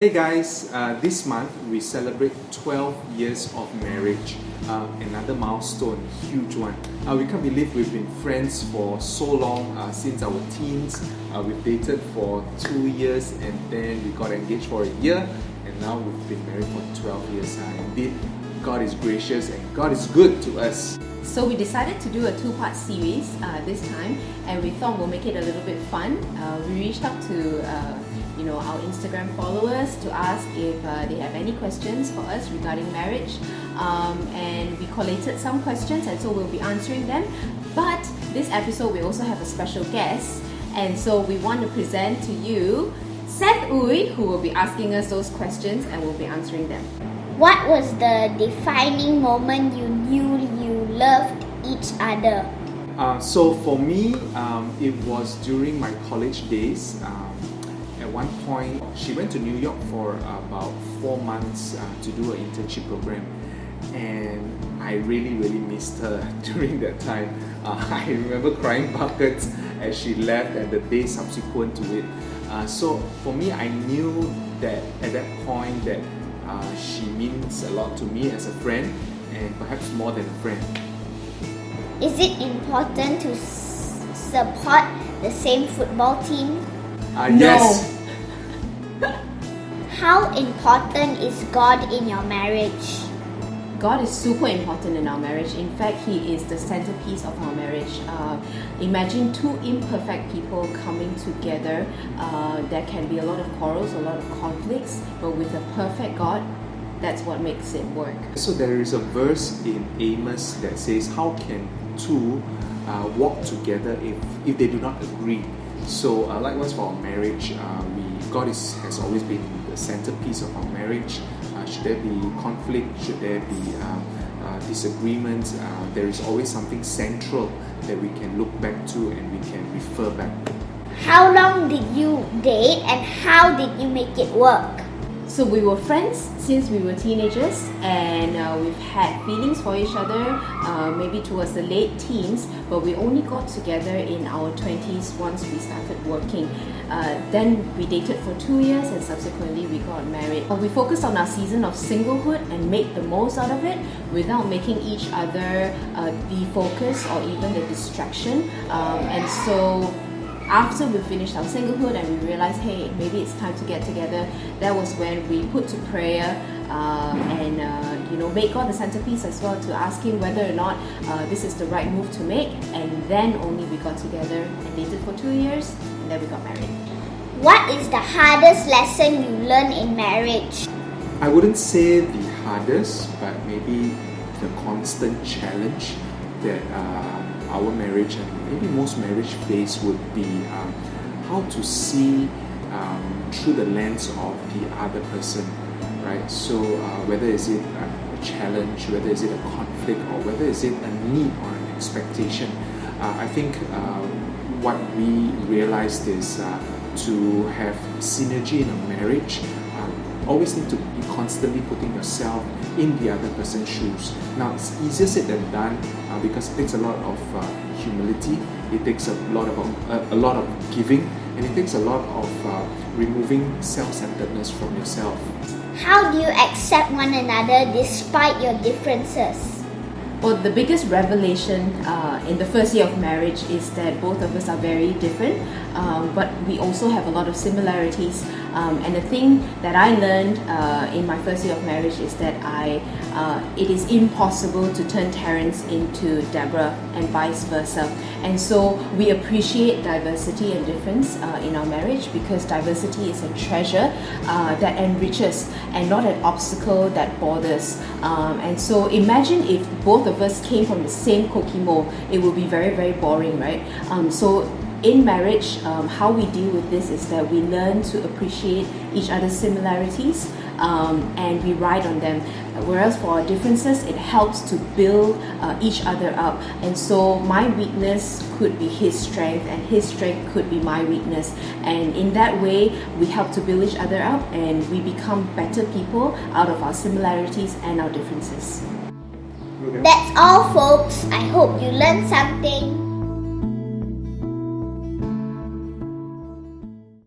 Hey guys, this month we celebrate 12 years of marriage, another milestone, huge one. We can't believe we've been friends for so long, since our teens. We've dated for 2 years and then we got engaged for a year, and now we've been married for 12 years. Indeed, God is gracious and God is good to us. So we decided to do a two-part series this time, and we thought we'll make it a little bit fun. We reached out to our Instagram followers to ask if they have any questions for us regarding marriage, and we collated some questions, and so we'll be answering them. But this episode we also have a special guest, and so we want to present to you Seth Uy, who will be asking us those questions and we'll be answering them. What was the defining moment you knew you loved each other? So for me, it was during my college days. At one point, she went to New York for about 4 months to do an internship program, and I really missed her during that time. I remember crying buckets as she left and the day subsequent to it. So for me, I knew that at that point that she means a lot to me as a friend, and perhaps more than a friend. Is it important to support the same football team? Yes. How important is God in your marriage? God is super important in our marriage. In fact, He is the centerpiece of our marriage. Imagine two imperfect people coming together. There can be a lot of quarrels, a lot of conflicts, but with a perfect God, that's what makes it work. So there is a verse in Amos that says, how can two walk together if they do not agree? So likewise for our marriage, God has always been the centerpiece of our marriage. Should there be conflict, should there be disagreements, there is always something central that we can look back to and we can refer back. How long did you date and how did you make it work? So we were friends since we were teenagers, and we've had feelings for each other maybe towards the late teens, but we only got together in our 20s once we started working. Then we dated for 2 years and subsequently we got married. We focused on our season of singlehood and made the most out of it without making each other the focus or even the distraction. And so after we finished our singlehood and we realized, hey, maybe it's time to get together, that was when we put to prayer and made God the centerpiece as well, to ask Him whether or not this is the right move to make. And then only we got together and dated for 2 years, and then we got married. What is the hardest lesson you learned in marriage? I wouldn't say the hardest, but maybe the constant challenge that our marriage and maybe most marriage face would be how to see through the lens of the other person, right? So whether is it a challenge, whether is it a conflict, or whether is it a need or an expectation. I think what we realized is to have synergy in a marriage, always need to be constantly putting yourself in the other person's shoes. Now, it's easier said than done because it takes a lot of humility, it takes a lot of giving, and it takes a lot of removing self-centeredness from yourself. How do you accept one another despite your differences? Well, the biggest revelation in the first year of marriage is that both of us are very different, but we also have a lot of similarities. And the thing that I learned in my first year of marriage is that it is impossible to turn Terence into Deborah and vice versa. And so we appreciate diversity and difference in our marriage, because diversity is a treasure that enriches and not an obstacle that borders. And so imagine if both of us came from the same cookie mold, it would be very boring, right? So in marriage, how we deal with this is that we learn to appreciate each other's similarities and we ride on them. Whereas for our differences, it helps to build each other up. And so my weakness could be his strength, and his strength could be my weakness. And in that way, we help to build each other up, and we become better people out of our similarities and our differences. That's all, folks. I hope you learned something.